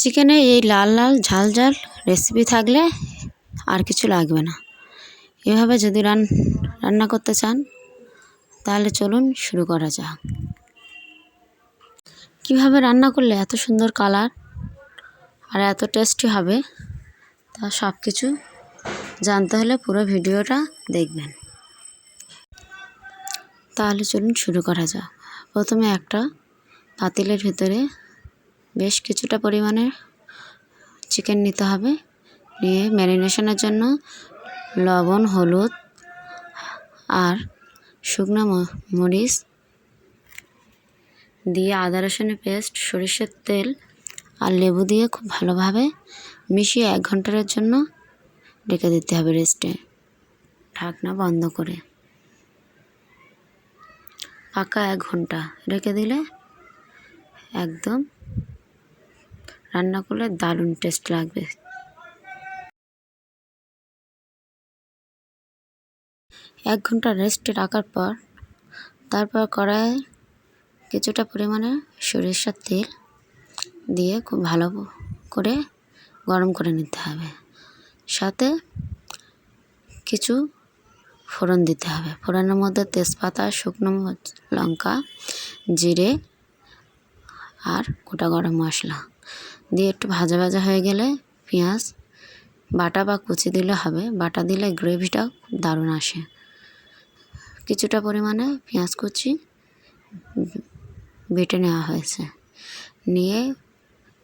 চিকেনে এই লাল লাল ঝাল ঝাল রেসিপি থাকলে আর কিছু লাগবে না। এভাবে যদি রান্না করতে চান তাহলে চলুন শুরু করা যাক। কীভাবে রান্না করলে এত সুন্দর কালার আর এত টেস্টি হবে তা সব কিছু জানতে হলে পুরো ভিডিওটা দেখবেন। তাহলে চলুন শুরু করা যাক। প্রথমে একটা পাতিলের ভিতরে বেশ কিছুটা পরিমাণে চিকেন নিতে হবে। নিয়ে ম্যারিনেশনের জন্য লবণ, হলুদ আর শুকনো মরিচ দিয়ে আদা রসুনের পেস্ট, সরিষার তেল আর লেবু দিয়ে খুব ভালোভাবে মিশিয়ে 1 ঘন্টার জন্য রেখে দিতে হবে রেস্টে, ঢাকনা বন্ধ করে। পাকা 1 ঘন্টা রেখে দিলে একদম রান্না করলে দারুণ টেস্ট লাগবে। এক ঘন্টা রেস্টে রাখার পর তারপর কড়াইয়ে কিছুটা পরিমাণে সরিষার তেল দিয়ে খুব ভালো করে গরম করে নিতে হবে। সাথে কিছু ফোড়ন দিতে হবে। ফোড়নের মধ্যে তেজপাতা, শুকনো লঙ্কা, জিরে আর গোটা গরম মশলা দিয়ে একটু ভাজা ভাজা হয়ে গেলে পেঁয়াজ বাটা বা কুচি দিলে হবে। বাটা দিলে গ্রেভিটা খুব দারুণ আসে। কিছুটা পরিমাণে পেঁয়াজ কুচি বেটে নেওয়া হয়েছে, নিয়ে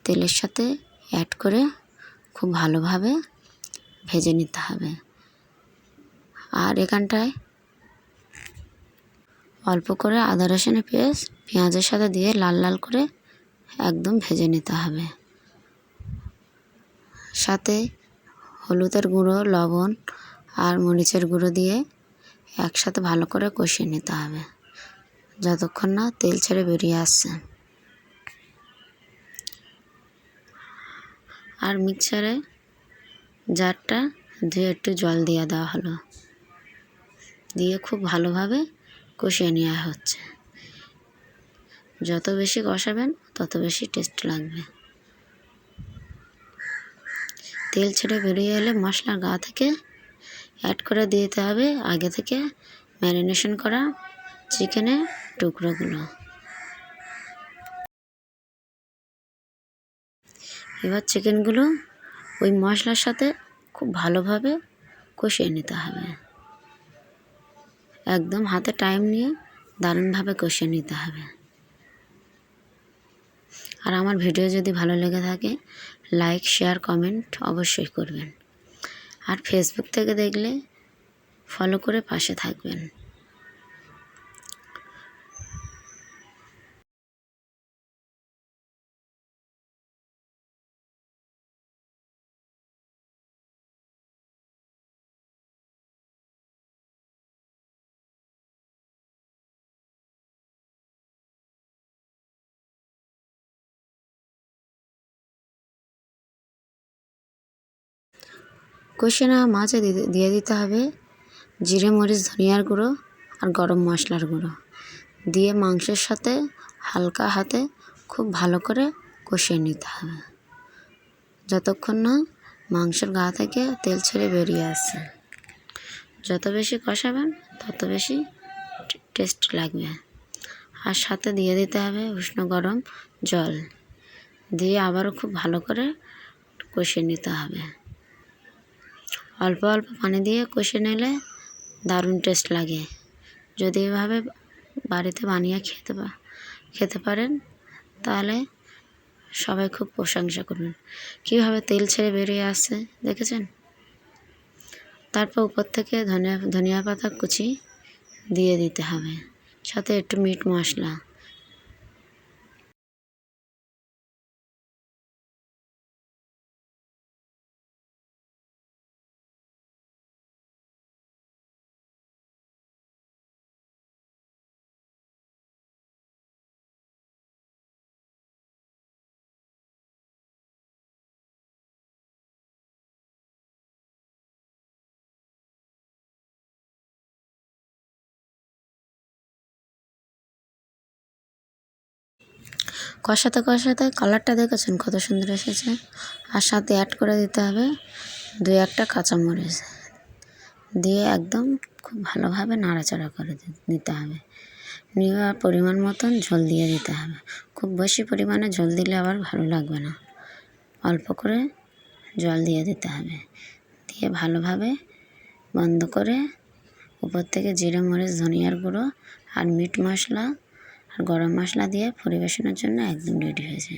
তেলের সাথে অ্যাড করে খুব ভালোভাবে ভেজে নিতে হবে। আর এখানটায় অল্প করে আদা রসুনের পেস্ট পেঁয়াজের সাথে দিয়ে লাল লাল করে একদম ভেজে নিতে হবে। সাথে হলুদের গুঁড়ো, লবণ আর মরিচের গুঁড়ো দিয়ে একসাথে ভালো করে কষিয়ে নিতে হবে যতক্ষণ না তেল ছেড়ে বেরিয়ে আসছে। আর মিক্সারে জারটা ধুয়ে একটু জল দিয়ে দেওয়া হলো, দিয়ে খুব ভালোভাবে কষিয়ে নেওয়া হচ্ছে। যত বেশি কষাবেন তত বেশি টেস্ট লাগবে। তেল ছেড়ে বেরিয়ে এলে মশলার গা থেকে অ্যাড করে দিতে হবে আগে থেকে ম্যারিনেশন করা চিকেনের টুকরোগুলো। এবার চিকেনগুলো ওই মশলার সাথে খুব ভালোভাবে কষিয়ে নিতে হবে। একদম হাতে টাইম নিয়ে দারুণভাবে কষিয়ে নিতে হবে। আর আমার ভিডিও যদি ভালো লেগে থাকে লাইক, শেয়ার, কমেন্ট অবশ্যই করবেন। আর ফেসবুক থেকে দেখলে ফলো করে পাশে থাকবেন। কষে নেওয়া মাছে দিয়ে দিতে হবে জিরে, মরিচ, ধনিয়ার গুঁড়ো আর গরম মশলার গুঁড়ো দিয়ে মাংসের সাথে হালকা হাতে খুব ভালো করে কষিয়ে নিতে হবে যতক্ষণ না মাংসের গা থেকে তেল ছেড়ে বেরিয়ে আসছে। যত বেশি কষাবেন তত বেশি টেস্ট লাগবে। আর সাথে দিয়ে দিতে হবে উষ্ণ গরম জল, দিয়ে আবারও খুব ভালো করে কষিয়ে নিতে হবে। অল্প অল্প পানি দিয়ে কষে নিলে দারুণ টেস্ট লাগে। যদি এভাবে বাড়িতে বানিয়ে খেতে পারেন তাহলে সবাই খুব প্রশংসা করবেন। কীভাবে তেল ছেড়ে বেরিয়ে আসছে দেখেছেন? তারপর উপর থেকে ধনিয়া পাতা কুচি দিয়ে দিতে হবে, সাথে একটু মিট মশলা। কষাতে কষাতে কালারটা দেখেছেন কত সুন্দর এসেছে। আর সাথে অ্যাড করে দিতে হবে 2-1টা কাঁচামরিচ, দিয়ে একদম খুব ভালোভাবে নাড়াচাড়া করে নিতে হবে। নিয়ে পরিমাণ মতন ঝোল দিয়ে দিতে হবে। খুব বেশি পরিমাণে ঝোল দিলে আবার ভালো লাগবে না, অল্প করে জল দিয়ে দিতে হবে। দিয়ে ভালোভাবে বন্ধ করে উপর থেকে জিরে মরিচ ধনিয়ার গুঁড়ো আর মিট মশলা আর গরম মশলা দিয়ে পরিবেশনের জন্য একদম রেডি হয়েছে।